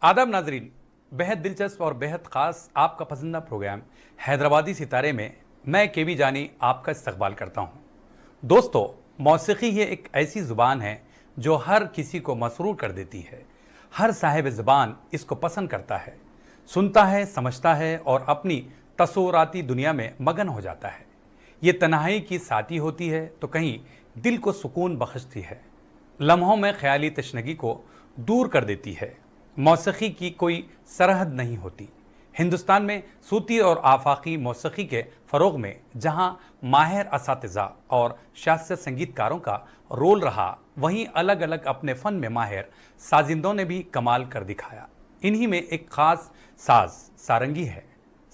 आदाब नाजरीन, बेहद दिलचस्प और बेहद ख़ास आपका पसंदीदा प्रोग्राम हैदराबादी सितारे में मैं केवी जानी आपका इस्तकबाल करता हूँ। दोस्तों, मौसीकी ये एक ऐसी ज़ुबान है जो हर किसी को मसरूर कर देती है। हर साहिब ज़ुबान इसको पसंद करता है, सुनता है, समझता है और अपनी तसव्वुराती दुनिया में मगन हो जाता है। ये तन्हाई की साथी होती है तो कहीं दिल को सुकून बख्शती है, लम्हों में ख्याली तशनगी को दूर कर देती है। मौसीकी की कोई सरहद नहीं होती। हिंदुस्तान में सूती और आफाकी मौसीकी के फ़रोग़ में जहां माहिर असातिज़ा और शास्त्रीय संगीतकारों का रोल रहा, वहीं अलग अलग अपने फ़न में माहिर साजिंदों ने भी कमाल कर दिखाया। इन्हीं में एक ख़ास साज सारंगी है।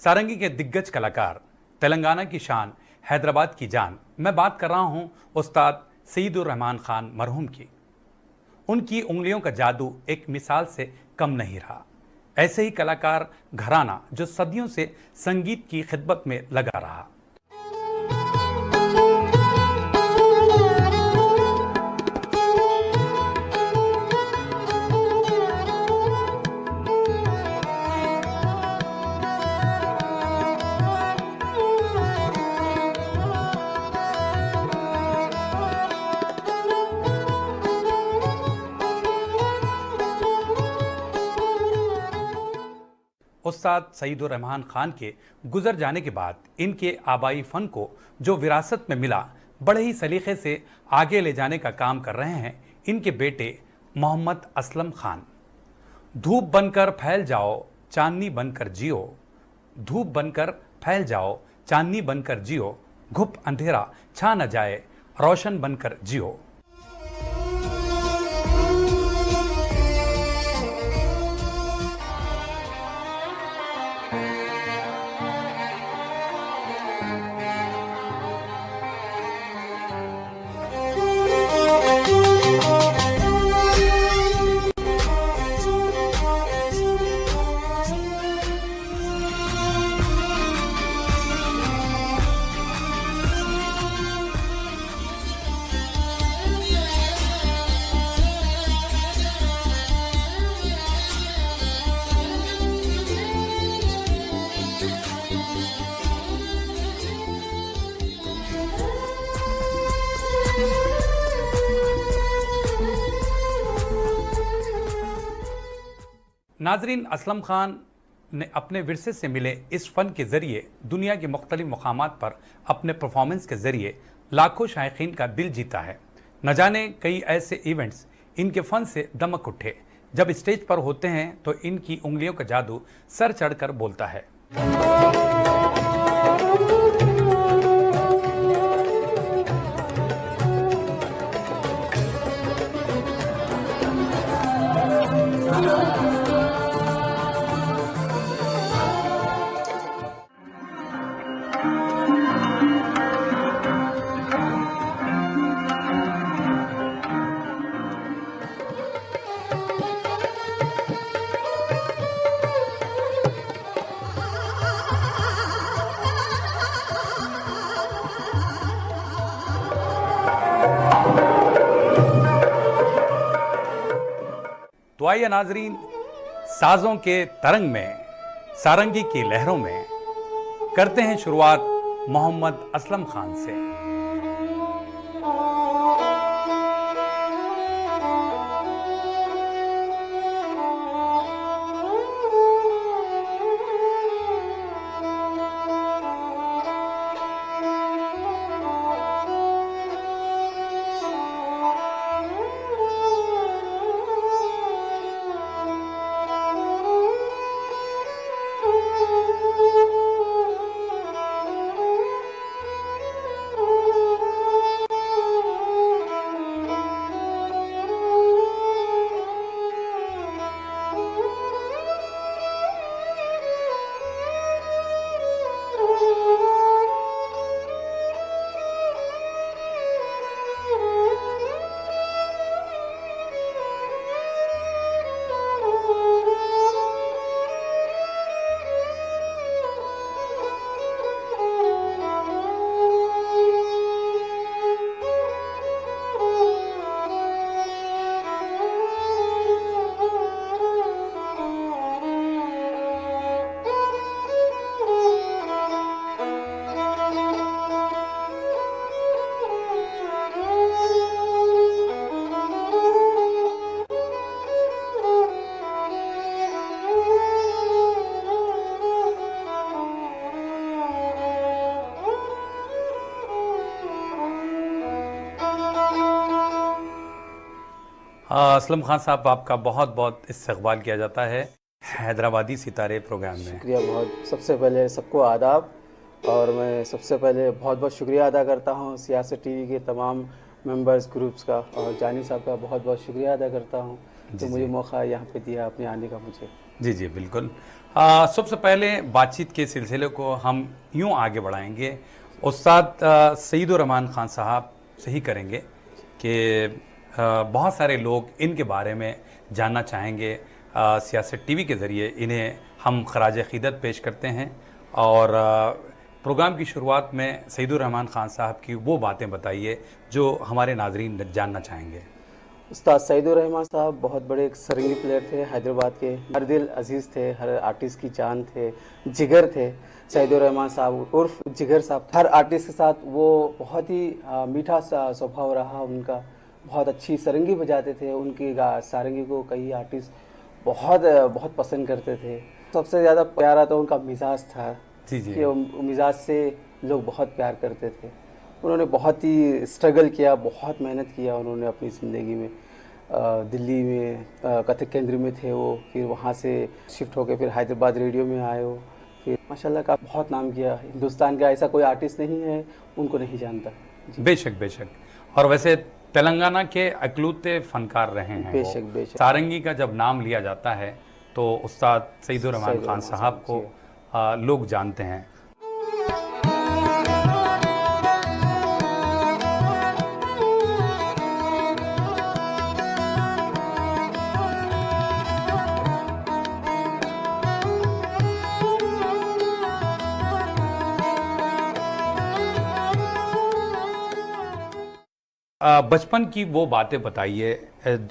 सारंगी के दिग्गज कलाकार, तेलंगाना की शान, हैदराबाद की जान, मैं बात कर रहा हूँ उस्ताद सईदुर रहमान खान मरहूम की। उनकी उंगलियों का जादू एक मिसाल से कम नहीं रहा। ऐसे ही कलाकार घराना जो सदियों से संगीत की खिदमत में लगा रहा। उस्ताद सईदुर रहमान खान के गुजर जाने के बाद इनके आबाई फ़न को जो विरासत में मिला, बड़े ही सलीक़े से आगे ले जाने का काम कर रहे हैं इनके बेटे मोहम्मद असलम खान। धूप बनकर फैल जाओ, चांदनी बनकर जियो, धूप बनकर फैल जाओ, चांदनी बनकर जियो, घुप अंधेरा छा न जाए, रोशन बनकर जियो। नाजरीन, असलम खान ने अपने विरसे से मिले इस फ़न के ज़रिए दुनिया के मुख्तलिफ मकामात पर अपने परफॉर्मेंस के ज़रिए लाखों शायकीन का दिल जीता है। न जाने कई ऐसे इवेंट्स इनके फ़न से दमक उठे। जब स्टेज पर होते हैं तो इनकी उंगलियों का जादू सर चढ़कर बोलता है। तो आइए नाजरीन, साजों के तरंग में, सारंगी की लहरों में करते हैं शुरुआत मोहम्मद असलम खान से। असलम खान साहब, आपका बहुत बहुत इस्तकबाल किया जाता है हैदराबादी सितारे प्रोग्राम में। शुक्रिया बहुत। सबसे पहले सबको आदाब। और मैं सबसे पहले बहुत बहुत शुक्रिया अदा करता हूँ सियासत टीवी के तमाम मेंबर्स ग्रुप्स का, और जानी साहब का बहुत बहुत शुक्रिया अदा करता हूँ कि जी मुझे जी मौका यहाँ पे दिया अपने आने का मुझे। जी जी बिल्कुल। सबसे पहले बातचीत के सिलसिले को हम यूं आगे बढ़ाएंगे। उस्ताद सईदुर रहमान खान साहब से ही करेंगे कि बहुत सारे लोग इनके बारे में जानना चाहेंगे। सियासत टीवी के ज़रिए इन्हें हम खराज अक़ीदत पेश करते हैं और प्रोग्राम की शुरुआत में सईदुर रहमान खान साहब की वो बातें बताइए जो हमारे नाजरीन जानना चाहेंगे। उस्ताद सईदुर रहमान साहब बहुत बड़े एक सरंगी प्लेयर थे हैदराबाद के। हर दिल अजीज़ थे, हर आर्टिस्ट की जान थे, जिगर थे। सईदुर रहमान साहब उर्फ जिगर साहब हर आर्टिस्ट के साथ वो बहुत ही मीठा सा स्वभाव रहा उनका। बहुत अच्छी सरंगी बजाते थे। उनकी सारंगी को कई आर्टिस्ट बहुत बहुत पसंद करते थे। सबसे ज़्यादा प्यारा तो उनका मिजाज था जी जी कि मिजाज से लोग बहुत प्यार करते थे। उन्होंने बहुत ही स्ट्रगल किया, बहुत मेहनत किया उन्होंने अपनी ज़िंदगी में। दिल्ली में कथक केंद्र में थे वो, फिर वहाँ से शिफ्ट होकर फिर हैदराबाद रेडियो में आए हो। फिर माशाल्लाह का बहुत नाम किया। हिंदुस्तान का ऐसा कोई आर्टिस्ट नहीं है उनको नहीं जानता। जी बेशक बेशक। और वैसे तेलंगाना के अकलूते फनकार रहे हैं वो। बेशक बेशक। सारंगी का जब नाम लिया जाता है तो उस्ताद सईदुर रहमान सईदुर खान रहमान साहब साहब को जी। लोग जानते हैं। बचपन की वो बातें बताइए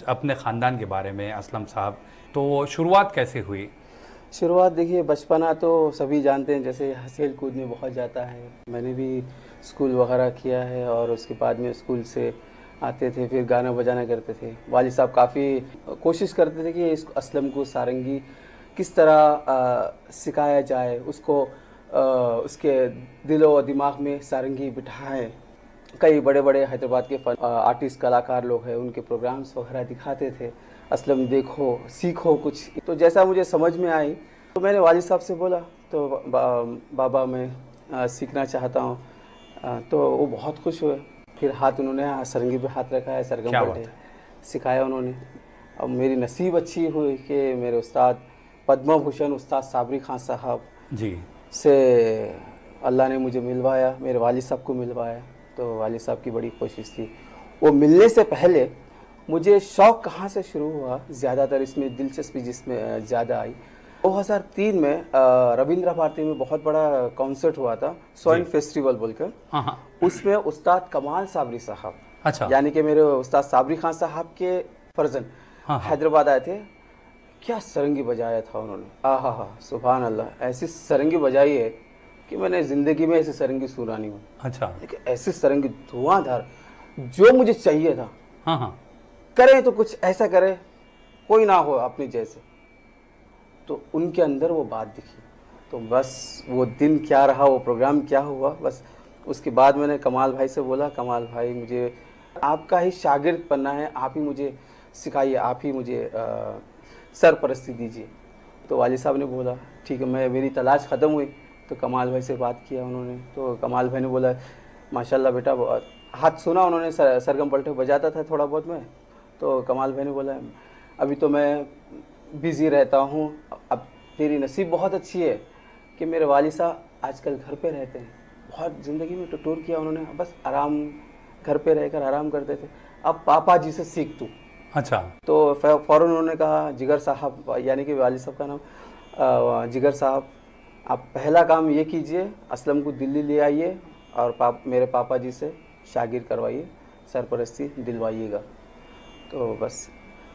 अपने ख़ानदान के बारे में असलम साहब। तो शुरुआत कैसे हुई? शुरुआत देखिए, बचपना तो सभी जानते हैं, जैसे खेल कूद में बहुत जाता है। मैंने भी स्कूल वगैरह किया है और उसके बाद में स्कूल से आते थे फिर गाना बजाना करते थे। वालिद साहब काफ़ी कोशिश करते थे कि इस असलम को सारंगी किस तरह सिखाया जाए, उसको उसके दिलो और दिमाग में सारंगी बिठाएं। कई बड़े बड़े हैदराबाद के आर्टिस्ट कलाकार लोग हैं, उनके प्रोग्राम्स वगैरह दिखाते थे। असलम देखो, सीखो कुछ। तो जैसा मुझे समझ में आई तो मैंने वालिद साहब से बोला, तो बाबा मैं सीखना चाहता हूँ। तो वो बहुत खुश हुए। फिर हाथ उन्होंने सरंगी पे हाथ रखा है, सरगम क्या बात पलटे है। सिखाया उन्होंने। अब मेरी नसीब अच्छी हुई कि मेरे उस्ताद पद्म भूषण उस्ताद साबरी खान साहब जी से अल्लाह ने मुझे मिलवाया, मेरे वालिद साहब को मिलवाया। तो वालिद साहब की बड़ी कोशिश थी। वो मिलने से पहले मुझे शौक़ कहाँ से शुरू हुआ, ज़्यादातर इसमें दिलचस्पी जिसमें ज़्यादा आई, 2003 में रविंद्र भारती में बहुत बड़ा कॉन्सर्ट हुआ था, जी। स्वर्ण फेस्टिवल बोलकर। हाँ हाँ। उसमें उस्ताद कमाल साबरी साहब, अच्छा। यानी कि मेरे उस्ताद साबरी खान साहब के फर्जन, हाँ हाँ। हैदराबाद आए थे। क्या सरंगी बजाया था उन्होंने, आहा हा, सुभान अल्लाह। ऐसी सरंगी बजाई है कि मैंने ज़िंदगी में ऐसी सरंगी सुना नहीं हूँ। अच्छा। देखिए ऐसी सरंगी धुआंधार, जो मुझे चाहिए था। हाँ हाँ। करें तो कुछ ऐसा करे कोई ना हो अपने जैसे। तो उनके अंदर वो बात दिखी। तो बस वो दिन क्या रहा, वो प्रोग्राम क्या हुआ, बस उसके बाद मैंने कमाल भाई से बोला, कमाल भाई मुझे आपका ही शागिर्द बनना है, आप ही मुझे सिखाइए, आप ही मुझे सरपरस्ती दीजिए। तो वालिद साहब ने बोला ठीक है। मेरी तलाश ख़त्म हुई तो कमाल भाई से बात किया उन्होंने। तो कमाल भाई ने बोला माशाल्लाह बेटा, हाथ सुना उन्होंने, सरगम पलटे बजाता था थोड़ा बहुत मैं। तो कमाल भाई ने बोला अभी तो मैं बिज़ी रहता हूँ, अब तेरी नसीब बहुत अच्छी है कि मेरे वालिद साहब आजकल घर पे रहते हैं। बहुत ज़िंदगी में टूर किया उन्होंने, बस आराम, घर पे रहकर आराम करते थे। अब पापा जी से सीख तू। अच्छा। तो फ़ौरन उन्होंने कहा जिगर साहब, यानी कि वालिद साहब का नाम जिगर साहब, आप पहला काम ये कीजिए, असलम को दिल्ली ले आइए और मेरे पापा जी से शागिर्द करवाइए, सरपरस्ती दिलवाइएगा। तो बस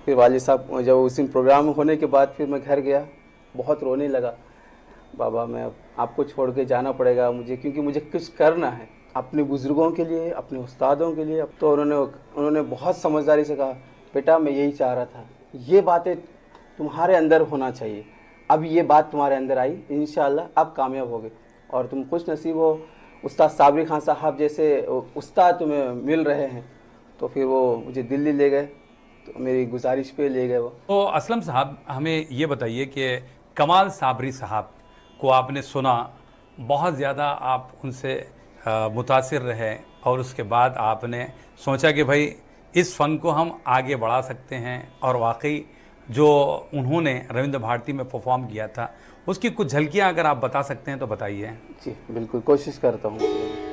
फिर वालिद साहब जब उस दिन प्रोग्राम होने के बाद फिर मैं घर गया, बहुत रोने लगा। बाबा मैं अब आपको छोड़ के जाना पड़ेगा मुझे, क्योंकि मुझे कुछ करना है अपने बुज़ुर्गों के लिए, अपने उस्तादों के लिए। तो उन्होंने बहुत समझदारी से कहा बेटा मैं यही चाह रहा था, ये बातें तुम्हारे अंदर होना चाहिए। अब ये बात तुम्हारे अंदर आई, इंशाअल्लाह अब कामयाब होगे और तुम खुश नसीब हो, उस्ताद साबरी खान साहब जैसे उस्ताद तुम्हें मिल रहे हैं। तो फिर वो मुझे दिल्ली ले गए तो मेरी गुजारिश पे ले गए वो। तो असलम साहब, हमें ये बताइए कि कमाल साबरी साहब को आपने सुना, बहुत ज़्यादा आप उनसे मुतासिर रहे, और उसके बाद आपने सोचा कि भाई इस फ़न को हम आगे बढ़ा सकते हैं, और वाकई जो उन्होंने रविंद्र भारती में परफॉर्म किया था उसकी कुछ झलकियां अगर आप बता सकते हैं तो बताइए। जी बिल्कुल, कोशिश करता हूँ।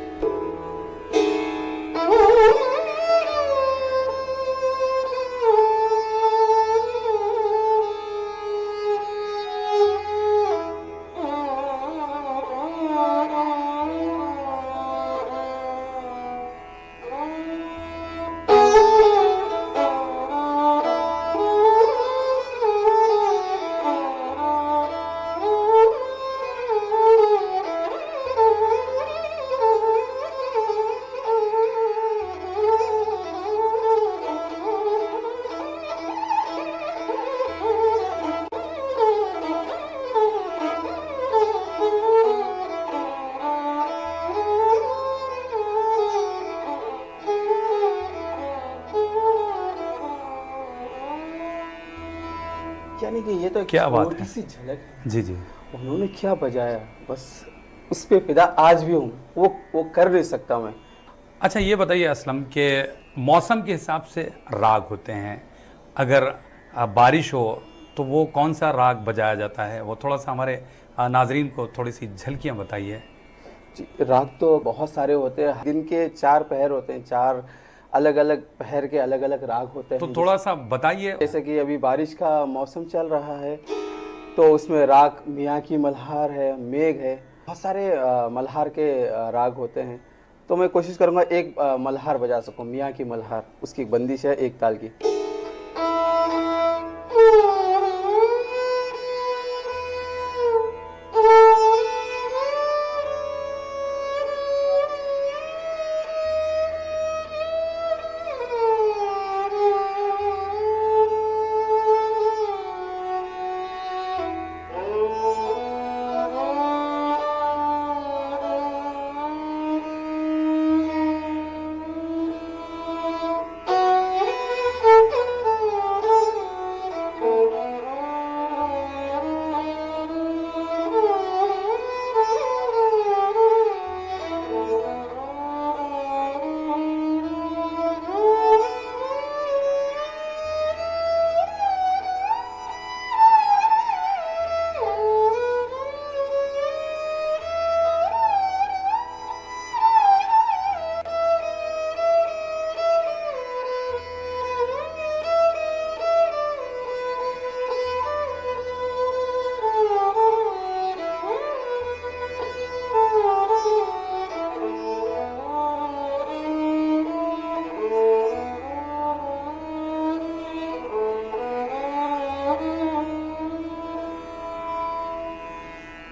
यानी कि ये तो एक क्या बात छोटी है। सी झलक है। जी जी। उन्होंने क्या बजाया, बस उस पे फिदा आज भी हूँ। वो कर नहीं सकता मैं। अच्छा ये बताइए असलम के मौसम के हिसाब से राग होते हैं, अगर बारिश हो तो वो कौन सा राग बजाया जाता है, वो थोड़ा सा हमारे नाजरीन को थोड़ी सी झलकियाँ बताइए। जी, राग तो बहुत सारे होते हैं। दिन के 4 पहर होते हैं, 4 अलग अलग पहर के अलग अलग राग होते तो हैं। थोड़ा सा बताइए। जैसे कि अभी बारिश का मौसम चल रहा है, तो उसमें राग मियाँ की मल्हार है, मेघ है, बहुत सारे मल्हार के राग होते हैं। तो मैं कोशिश करूँगा एक मल्हार बजा सकूँ, मियाँ की मल्हार। उसकी एक बंदिश है एक ताल की।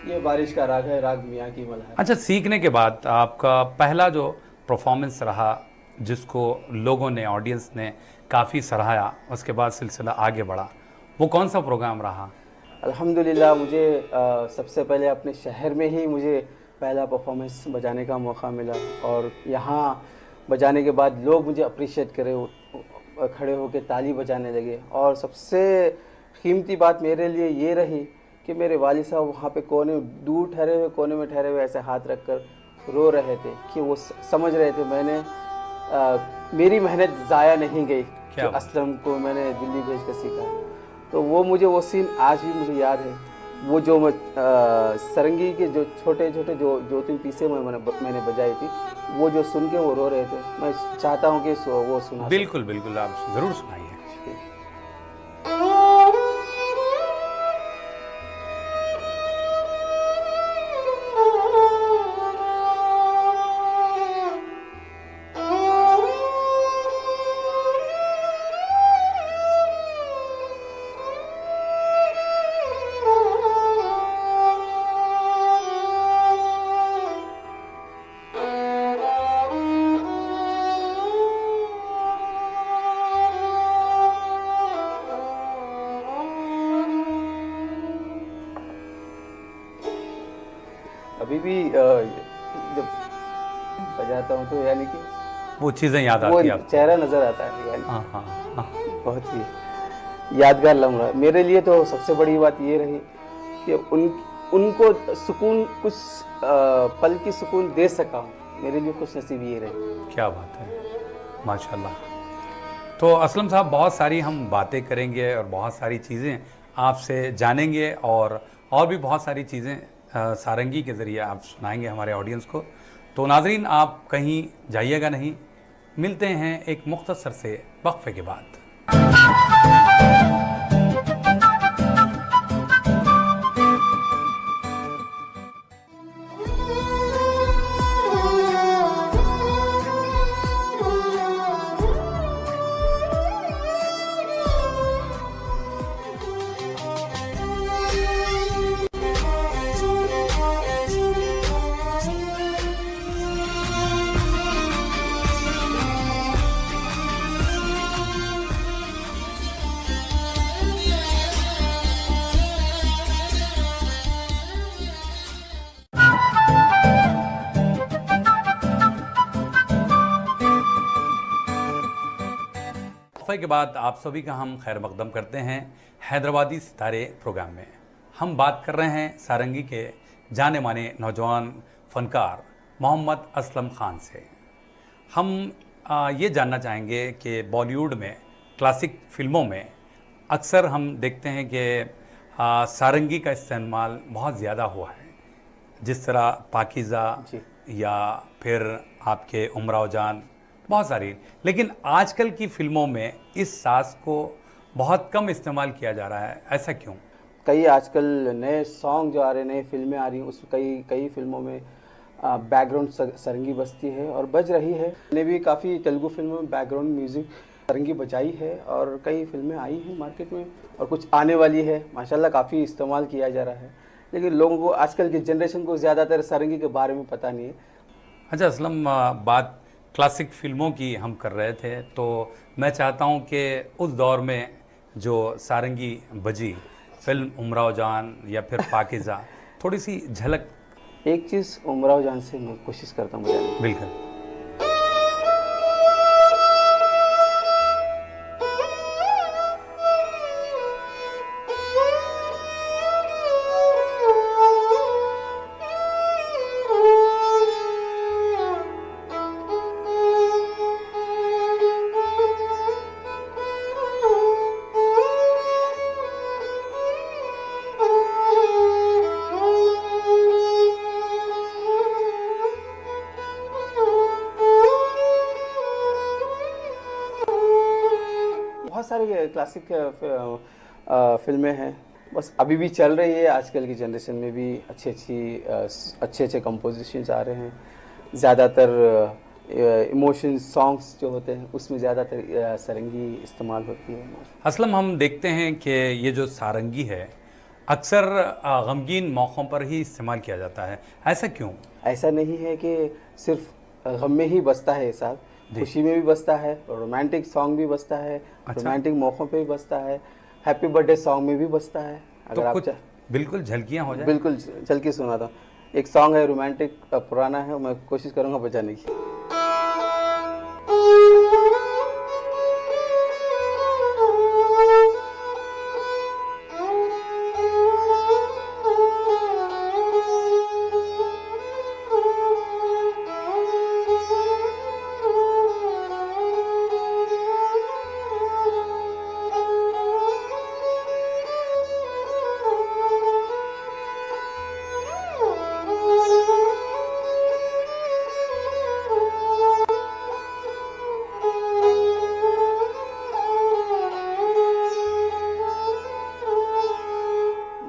ये बारिश का राग है, राग मियाँ की मल्हार। अच्छा, सीखने के बाद आपका पहला जो परफॉर्मेंस रहा जिसको लोगों ने, ऑडियंस ने काफ़ी सराहा, उसके बाद सिलसिला आगे बढ़ा, वो कौन सा प्रोग्राम रहा? अल्हम्दुलिल्लाह मुझे सबसे पहले अपने शहर में ही मुझे पहला परफॉर्मेंस बजाने का मौका मिला, और यहाँ बजाने के बाद लोग मुझे अप्रिशिएट करे, खड़े होकर ताली बजाने लगे। और सबसे कीमती बात मेरे लिए ये रही कि मेरे वालिद साहब वहाँ पे कोने दूर ठहरे हुए, कोने में ठहरे हुए ऐसे हाथ रख कर रो रहे थे कि वो समझ रहे थे मैंने मेरी मेहनत ज़ाया नहीं गई, क्या जो बात। असलम को मैंने दिल्ली भेज कर सीखा। तो वो मुझे, वो सीन आज भी मुझे याद है। वो जो मैं सरंगी के जो छोटे छोटे जो 2-3 पीसे मैंने बजाई थी, वो जो सुन के वो रो रहे थे, मैं चाहता हूँ कि वो सुना बिल्कुल बिल्कुल, आप ज़रूर सुनाइए। सकूं। अभी भी जब बजाता हूँ तो यानी कि वो चीज़ें याद वो आती हैं आपको? चेहरा नजर आता है यानी। हाँ हाँ हाँ। बहुत ही यादगार लम्हा। मेरे लिए तो सबसे बड़ी बात ये रही कि उनको सुकून, कुछ पल की सुकून दे सका हूँ। मेरे लिए खुश नसीब ये रही। क्या बात है, माशाल्लाह। तो असलम साहब, बहुत सारी हम बातें करेंगे और बहुत सारी चीज़ें आपसे जानेंगे, और भी बहुत सारी चीज़ें सारंगी के ज़रिए आप सुनाएंगे हमारे ऑडियंस को। तो नाजरीन, आप कहीं जाइएगा नहीं, मिलते हैं एक मुख्तसर से वक्फे के बाद। वक्फे के बाद आप सभी का हम खैर मकदम करते हैं हैदराबादी सितारे प्रोग्राम में। हम बात कर रहे हैं सारंगी के जाने माने नौजवान फनकार मोहम्मद असलम खान से। हम ये जानना चाहेंगे कि बॉलीवुड में क्लासिक फिल्मों में अक्सर हम देखते हैं कि सारंगी का इस्तेमाल बहुत ज़्यादा हुआ है, जिस तरह पाकीज़ा जी। या फिर आपके उमराव जान, बहुत सारी। लेकिन आजकल की फिल्मों में इस साज को बहुत कम इस्तेमाल किया जा रहा है, ऐसा क्यों? कई आजकल नए सॉन्ग जो आ रहे हैं, नई फिल्में आ रही हैं, उसमें कई कई फिल्मों में बैकग्राउंड सारंगी बजती है और बज रही है। मैंने भी काफ़ी तेलुगु फिल्मों में बैकग्राउंड म्यूज़िक सारंगी बजाई है और कई फिल्में आई हैं मार्केट में और कुछ आने वाली है। माशाल्लाह काफ़ी इस्तेमाल किया जा रहा है, लेकिन लोगों को, आजकल की जनरेशन को ज़्यादातर सारंगी के बारे में पता नहीं है। अच्छा असलम, बात क्लासिक फिल्मों की हम कर रहे थे, तो मैं चाहता हूं कि उस दौर में जो सारंगी बजी, फिल्म उमराव जान या फिर पाकीज़ा, थोड़ी सी झलक। एक चीज़ उमराव जान से मैं कोशिश करता हूँ बजाने की। बिल्कुल। बहुत सारी क्लासिक फिल्में हैं, बस अभी भी चल रही है। आजकल की जनरेशन में भी अच्छे अच्छे कंपोजिशंस आ रहे हैं। ज़्यादातर इमोशन सॉन्ग्स जो होते हैं उसमें ज़्यादातर सारंगी इस्तेमाल होती है। असलम, हम देखते हैं कि ये जो सारंगी है अक्सर गमगीन मौक़ों पर ही इस्तेमाल किया जाता है, ऐसा क्यों? ऐसा नहीं है कि सिर्फ गम में ही बजता है ये साथ, खुशी में भी बजता है, रोमांटिक सॉन्ग भी बजता है, अच्छा। रोमांटिक मौक़ों पे भी बजता है, हैप्पी बर्थडे सॉन्ग में भी बजता है। तो अगर आप कुछ बिल्कुल झलकियाँ हो जाए। बिल्कुल चल के सुनाता हूँ। एक सॉन्ग है रोमांटिक, पुराना है, मैं कोशिश करूँगा बजाने की।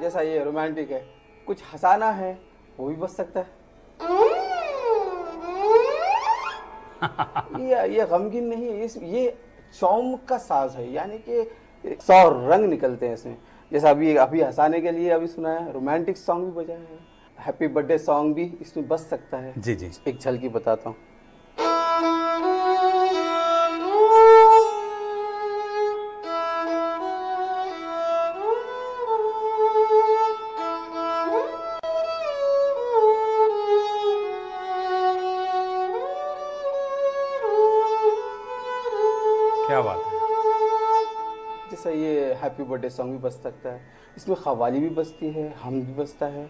जैसा ये रोमांटिक है, कुछ हंसाना है वो भी बज सकता है। ये गमगीन नहीं है, ये चौम का साज है, यानी कि 100 रंग निकलते हैं इसमें। जैसा अभी अभी हंसाने के लिए अभी सुना है, रोमांटिक सॉन्ग भी बजाया है, हैप्पी बर्थडे सॉन्ग भी इसमें बज सकता है। जी जी। एक झलकी बताता हूँ। क्या बात है। जैसा ये हैप्पी बर्थडे सॉन्ग भी बज सकता है, इसमें ख़व्वाली भी बजती है, हम भी बजता है।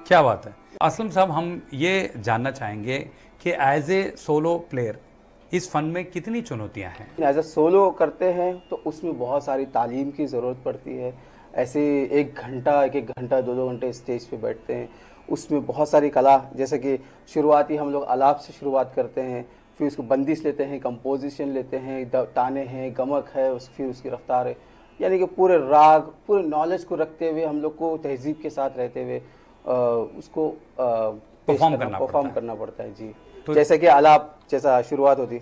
क्या बात है असलम साहब, हम ये जानना चाहेंगे कि एज ए सोलो प्लेयर इस फन में कितनी चुनौतियां हैं? एज अ सोलो करते हैं तो उसमें बहुत सारी तालीम की ज़रूरत पड़ती है। ऐसे 1 घंटा 1-1 घंटा 2-2 घंटे स्टेज पे बैठते हैं, उसमें बहुत सारी कला, जैसे कि शुरुआती हम लोग आलाप से शुरुआत करते हैं, फिर उसको बंदिश लेते हैं, कंपोजिशन लेते हैं, ताने हैं, गमक है, फिर उसकी रफ्तार है, यानी कि पूरे राग, पूरे नॉलेज को रखते हुए हम लोग को तहजीब के साथ रहते हुए उसको परफॉर्म करना पड़ता है जी। तो जैसे कि आलाप जैसा शुरुआत होती।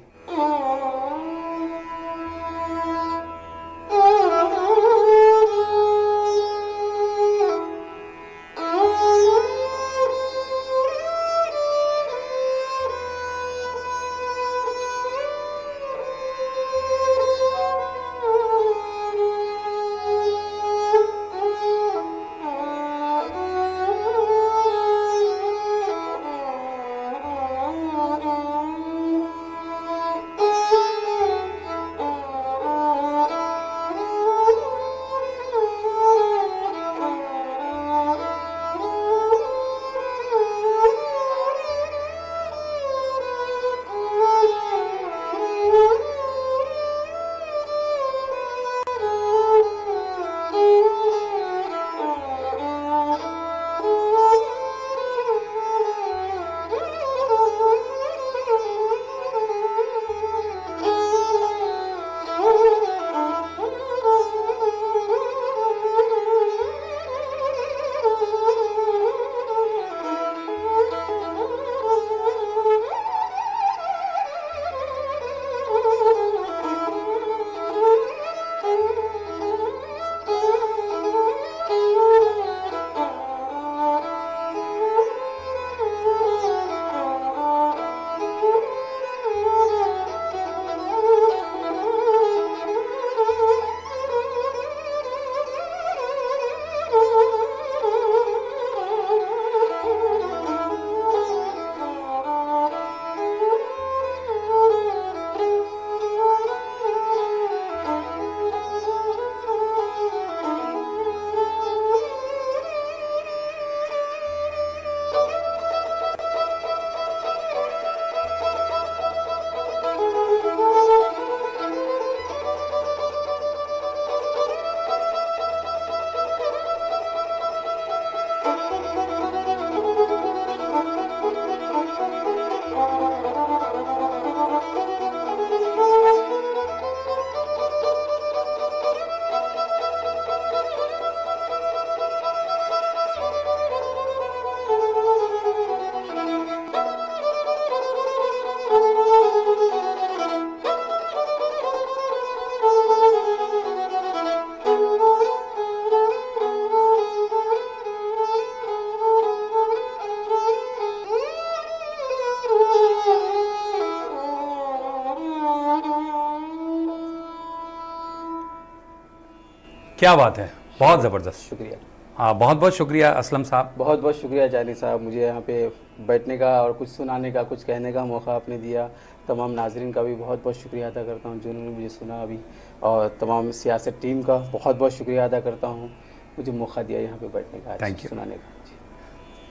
क्या बात है, बहुत ज़बरदस्त। शुक्रिया। हाँ, बहुत बहुत शुक्रिया असलम साहब। बहुत बहुत शुक्रिया जानी साहब, मुझे यहाँ पे बैठने का और कुछ सुनाने का, कुछ कहने का मौका आपने दिया। तमाम नाजरीन का भी बहुत बहुत शुक्रिया अदा करता हूँ जिन्होंने मुझे सुना अभी, और तमाम सियासत टीम का बहुत बहुत शुक्रिया अदा करता हूँ मुझे मौका दिया यहाँ पे बैठने का, थैंक यू सुनाने का जी।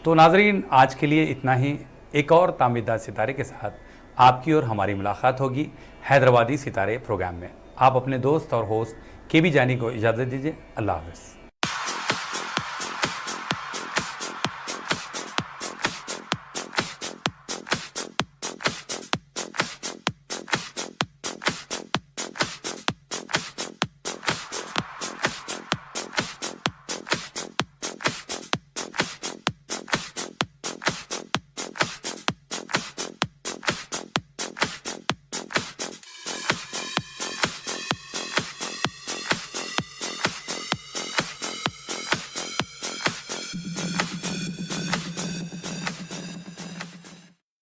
तो नाजरीन, आज के लिए इतना ही। एक और तामीरदार सितारे के साथ आपकी और हमारी मुलाकात होगी हैदराबादी सितारे प्रोग्राम में। आप अपने दोस्त और होस्ट केबी जानी को इजाज़त दीजिए। अल्लाह हाफ़िज़।